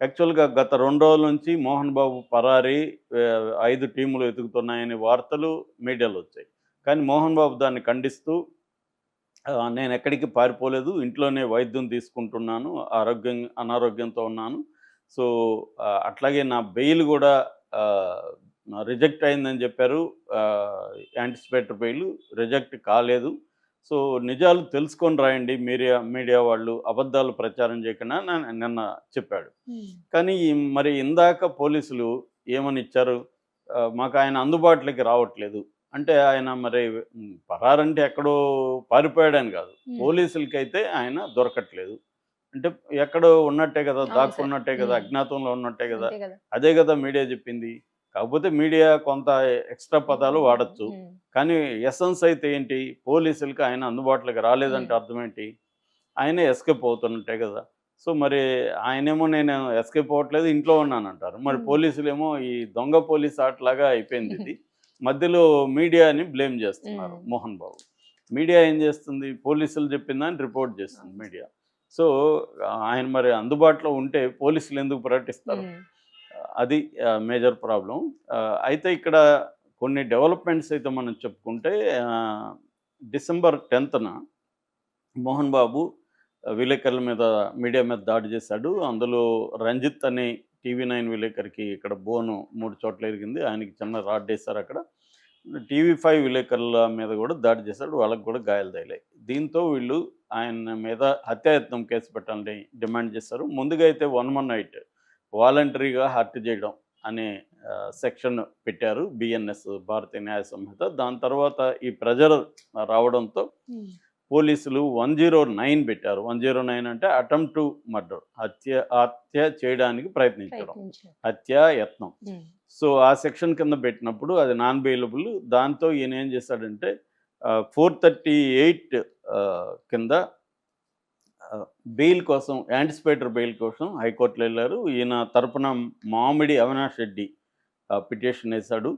యాక్చువల్‌గా గత 2 రోజుల నుంచి మోహన్ బాబు పరారి 5 టీములు వెతుకుతున్నాయని వార్తలు మీడియాలో వచ్చాయి. కానీ మోహన్ బాబు దాన్ని ఖండిస్తూ నేనెక్కడికి పారిపోలేదు. ఇంట్లోనే వైద్యం తీసుకుంటున్నాను. అనారోగ్యంతో ఉన్నాను. సో, అట్లాగే నా బెయిల్ గూడా ఆహ్, రిజెక్ట్ అయిందని జెప్పారు. యాంటిసిపేటరీ బెయిల్ రిజెక్ట్ కాలేదు. సో, నిజాలు తెలుసుకొని రాయండి మీడియా మీడియా వాళ్ళు. అబద్ధాలు ప్రచారం చేయకుండా నిన్న చెప్పాడు. హ్మ్. కానీ మరి ఇందాక పోలీసులు ఏమనిచ్చారు? మాకాయన అందుబాటులోకి రావట్లేదు. అంటే ఆయన మరి పరారంటే ఎక్కడో పారిపోయాడని గాదు. హ్మ్. పోలీసులకైతే ఆయన దొరకట్లేదు. అంటే ఎక్కడో ఉన్నట్టే గదా! అవును సార్. దాక్కున్నట్టే గదా! హ్మ్. అజ్ఞాతంలో ఉన్నట్టే గదా! అంతే గదా! అదే గదా మీడియా జెప్పింది. కాకపోతే మీడియా కొంత ఎక్స్‌ట్రా పదాలు వాడొచ్చు. హ్మ్. కానీ ఎసెన్స్ అయితే ఏంటి? పోలీసులకి ఆయన అందుబాటులోకి రాలేదంటే హ్మ్. అర్థమేంటి? ఆయనే ఎస్కేప్ అవుతున్నట్టే గదా! సో, మరి ఆయనేమో నేను ఎస్కేప్ అవ్వట్లేదు ఇంట్లో ఉన్నానంటారు. మరి హ్మ్. పోలీసులేమో ఈ దొంగ పోలీస్ ఆటలాగా అయిపోయిందిది. మధ్యలో మీడియాని బ్లేమ్ జేస్తున్నారు హ్మ్. మోహన్ బాబు. మీడియా ఏం జేస్తుంది? పోలీసులు జెప్పిందాన్ని రిపోర్ట్ జేస్తుంది అవును. మీడియా. సో, ఆయన మరి అందుబాటులో ఉంటే పోలీసులెందుకు ప్రకటిస్తారు? హ్మ్. అది మేజర్ ప్రాబ్లమ్. అయితే ఇక్కడ కొన్ని డెవలప్‌మెంట్స్ అయితే మనం చెప్పుకుంటే ఆహ్, డిసెంబర్ 10న మోహన్ బాబు విలేకరుల మీద, మీడియా మీద దాడి చేశాడు. అందులో రంజిత్ అనే టీవీ9 విలేకరికి ఇక్కడ బోను 3 చోట్ల ఇరిగింది. ఆయనకి చిన్న రాడ్డేశారక్కడ. టీవీ5 విలేకరుల మీద గూడా దాడి చేశాడు. వాళ్ళకి గూడా గాయాలు తగిలాయి. దీంతో వీళ్ళు ఆయన మీద హత్యాయత్నం కేసు పెట్టాలని డిమాండ్ చేశారు. ముందుగా అయితే 118 వాలంటరీగా హత్య చేయడం అనే సెక్షన్ పెట్టారు. బిఎన్ఎస్ భారతీయ న్యాయ సంహిత. దాని తర్వాత ఈ ప్రెషర్ రావడంతో హ్మ్. పోలీసులు 109 పెట్టారు. 109 అంటే అటెంప్ట్ టు మర్డర్. హత్య చేయడానికి ప్రయత్నించడం. ప్రయత్నించారు. హత్యాయత్నం. హ్మ్. సో, ఆ సెక్షన్ కింద పెట్టినప్పుడు అది నాన్ బెయిలబుల్. దాంతో ఈయనేం చేశాడంటే 438 కింద ఆహ్, బెయిల్ కోసం యాంటిసిపేటరీ బెయిల్ కోసం హైకోర్టులో ఎళ్లారు. ఈయన తరపున మామిడి అవినాష్ రెడ్డి పిటిషన్ ఏసాడు.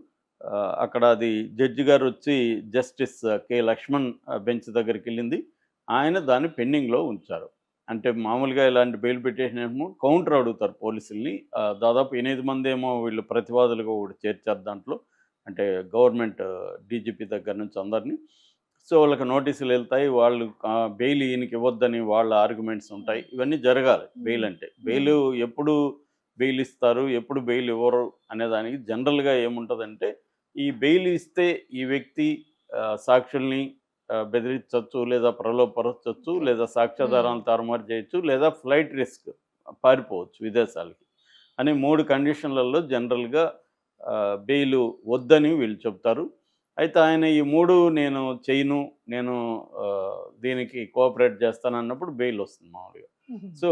అక్కడ అది జడ్జి గారొచ్చి జస్టిస్ లక్ష్మణ్ బెంచ్ దగ్గరికెళ్ళింది. ఆయన దాన్ని పెండింగ్‌లో ఉంచారు. అంటే మామూలుగా ఇలాంటి బెయిల్ పిటిషన్ ఏమో కౌంటర్ అడుగుతారు పోలీసుల్ని. దాదాపు 8 మందేమో వీళ్ళు ప్రతివాదులుగా కూడా చేర్చారు దాంట్లో. అంటే గవర్నమెంట్ డీజీపీ దగ్గర నుంచి అందరిని. సో, వాళ్ళకి నోటీసులెళ్తాయి. వాళ్ళు బెయిల్ ఈయనకి ఇవ్వొద్దని వాళ్ళ ఆర్గ్యుమెంట్స్ ఉంటాయి. హ్మ్. ఇవన్నీ జరగాలి బెయిల్ హ్మ్. అంటే. హ్మ్. బెయిలు ఎప్పుడు బెయిల్ ఇస్తారు, ఎప్పుడు బెయిల్ ఇవ్వరు అనేదానికి జనరల్‌గా ఏముంటదంటే, ఈ బెయిల్ ఇస్తే ఈ వ్యక్తి సాక్షుల్ని బెదిరించొచ్చు, లేదా ప్రలోభపరచొచ్చు, ఓకే. లేదా హ్మ్. సాక్ష్యాధారాలను తారుమారు చేయొచ్చు, లేదా ఫ్లైట్ రిస్క్ పారిపోవచ్చు విదేశాలకి. అని 3 కండిషన్‌లలో జనరల్‌గా బెయిలు వద్దని వీళ్ళు చెప్తారు. అయితే ఆయన ఈ 3 నేను చెయ్యను. నేను దీనికి కోఆపరేట్ చేస్తానన్నప్పుడు బెయిల్ వస్తుంది మామూలుగా. హుహు. సో,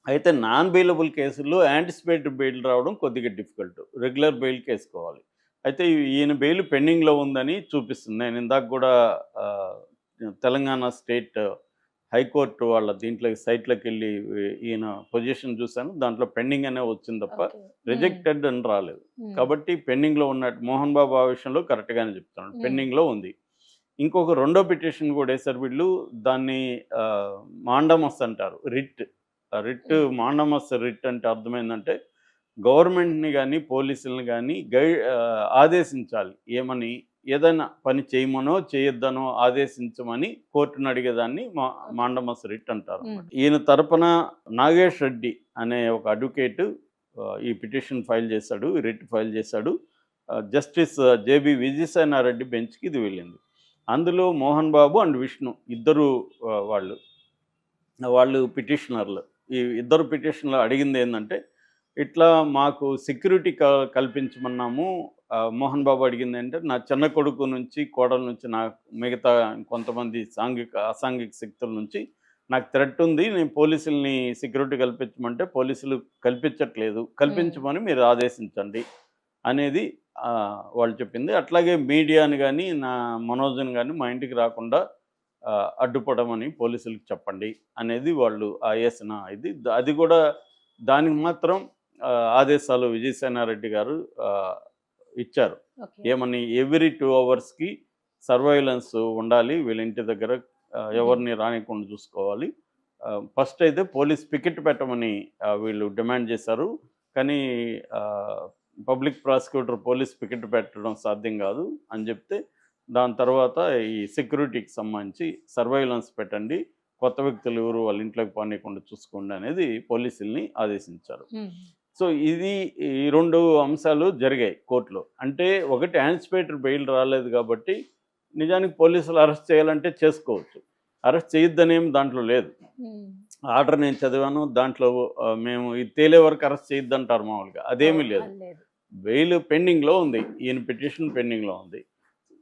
అయితే నాన్ బెయిలబుల్ కేసుల్లో యాంటిసిపేటరీ బెయిల్ రావడం కొద్దిగా డిఫికల్ట్. రెగ్యులర్ బెయిల్‌కేసుకోవాలి. అయితే ఈయన బెయిల్ పెండింగ్‌లో ఉందని చూపిస్తుంది. నేను ఇందాక గూడా ఆహ్, తెలంగాణ స్టేట్ హైకోర్ట్ వాళ్ళ దీంట్లోకి సైట్‌లోకెళ్ళి ఈయన పొజిషన్ చూసాను. దాంట్లో పెండింగ్ అనే వచ్చింది తప్ప ఓకే. హ్మ్. రిజెక్టెడ్ అని రాలేదు. హ్మ్. కాబట్టి పెండింగ్‌లో ఉన్నట్టు మోహన్ బాబు ఆ విషయంలో కరెక్ట్‌గానే చెప్తున్నాడు. హ్మ్. పెండింగ్‌లో ఉంది. ఇంకొక రెండో పిటిషన్ గూడా ఏసారు వీళ్ళు. దాన్ని మాండమస్ అంటారు. హ్మ్. మాండమస్ రిట్ అంటే అర్థమైందంటే, గవర్నమెంట్‌ని గాని, పోలీసుల్ని గాని ఆదేశించాలి. ఏమని? ఏదైనా పని చేయమనో, చేయొద్దనో ఆదేశించమని కోర్ట్‌ని అడిగేదాన్ని ఓకే. మాండమస్ రిట్ హ్మ్. అంటారనమాట. ఈయన తరపున నాగేష్ రెడ్డి అనే ఒక అడ్వకేటు ఈ పిటిషన్ ఫైల్ చేశాడు. రిట్ ఫైల్ చేశాడు. జస్టిస్ విజయసాయినారెడ్డి బెంచ్‌కి ఇది వెళ్ళింది. అందులో మోహన్ బాబు అండ్ విష్ణు ఇద్దరు వాళ్ళు. వాళ్ళు పిటిషనర్లు. ఈ ఇద్దరు పిటిషన్‌లో అడిగిందేందంటే, ఇట్లా మాకు సెక్యూరిటీ కల్పించమన్నాము. మోహన్ బాబు అడిగిందేంటే, నా చిన్న కొడుకు నుంచి, కోడల నుంచి నాకు మిగతా కొంతమంది అసాంఘిక శక్తుల నుంచి నాకు థ్రెట్ ఉంది. నేను పోలీసుల్ని సెక్యూరిటీ కల్పించమంటే, పోలీసులు కల్పించట్లేదు. హ్మ్. కల్పించమని మీరు ఆదేశించండి అనేది వాళ్ళు చెప్పింది. అట్లాగే మీడియాని గాని, మనోజ్‌ని గాని మా ఇంటికి రాకుండా అడ్డుపడమని పోలీసులకి చెప్పండి అనేది వాళ్ళు ఏసిన ఇది. అది గూడా దానికి మాత్రం ఆదేశాలు విజయసేనారెడ్డి గారు ఆహ్, ఇచ్చారు. ఓకే. ఏమని ఎవ్రీ 2 అవర్స్‌కి సర్వైలెన్స్ ఉండాలి. వీళ్ళ ఇంటి దగ్గర హుహు. ఎవరిని రానీయకుండా చూసుకోవాలి. ఫస్ట్ అయితే పోలీస్ పికెట్ పెట్టమని వీళ్ళు డిమాండ్ చేశారు. కానీ పబ్లిక్ ప్రాసిక్యూటర్ పోలీస్ పికెట్ పెట్టడం సాధ్యం కాదు అని చెప్తే, దాని తర్వాత ఈ సెక్యూరిటీకి సంబంధించి సర్వైలెన్స్ పెట్టండి, కొత్త వ్యక్తులు ఎవరు వాళ్ళ ఇంట్లోకి పోనీయకుండా చూసుకోండి అనేది పోలీసుల్ని ఆదేశించారు. సో ఇది ఈ 2 అంశాలు జరిగాయి కోర్టులో. అంటే ఒకటి యాంటిసిపేటరీ బెయిల్ రాలేదు కాబట్టి నిజానికి పోలీసులు అరెస్ట్ చేయాలంటే చేసుకోవచ్చు. అరెస్ట్ చేయొద్దనేమి దాంట్లో లేదు. ఆర్డర్ నేను చదివాను. దాంట్లో మేము ఇది తేలే వరకు అరెస్ట్ చేయొద్దంటారు మామూలుగా. అదేమీ లేదు. బెయిల్ పెండింగ్‌లో ఉంది. ఈయన పిటిషన్ పెండింగ్‌లో ఉంది.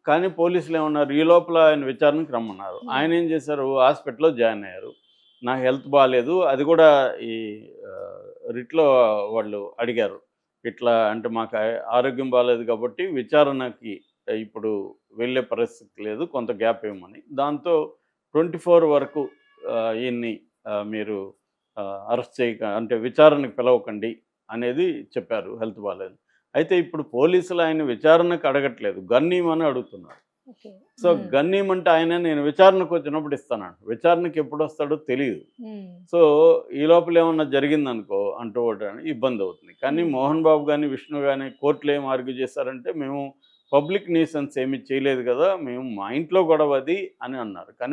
కానీ పోలీసులు ఏమన్నారు, ఈ లోపల ఆయన విచారణకు రమ్మన్నారు. ఆయన ఏం చేశారు, హాస్పిటల్‌లో జాయిన్ అయ్యారు. నాకు హెల్త్ బాలేదు. అది కూడా ఈ రిట్‌లో వాళ్ళు అడిగారు. ఇట్లా అంటే మాకు ఆరోగ్యం బాలేదు కాబట్టి విచారణకి ఇప్పుడు వెళ్ళే పరిస్థితి లేదు. కొంత గ్యాప్ ఇవ్వమని. దాంతో 24 వరకు ఈయన్ని మీరు అరెస్ట్ అంటే విచారణకు పిలవకండి అనేది చెప్పారు, హెల్త్ బాలేదు. అయితే ఇప్పుడు పోలీసులు ఆయన విచారణకు అడగట్లేదు, గన్నీమని అడుగుతున్నారు. సో గన్నీమంటే ఆయన నేను విచారణకు వచ్చినప్పుడు ఇస్తానంట. విచారణకి ఎప్పుడు వస్తాడో తెలియదు. సో ఈ లోపల ఏమన్నా జరిగిందనుకో అంటూ ఇబ్బంది అవుతుంది. కానీ మోహన్ బాబు కానీ విష్ణు కానీ కోర్టులో ఏం ఆర్గ్యూ చేశారంటే, మేము పబ్లిక్ న్యూసెన్స్ ఏమీ చేయలేదు కదా, మేము మా ఇంట్లో గొడవ అది అని అన్నారు. కానీ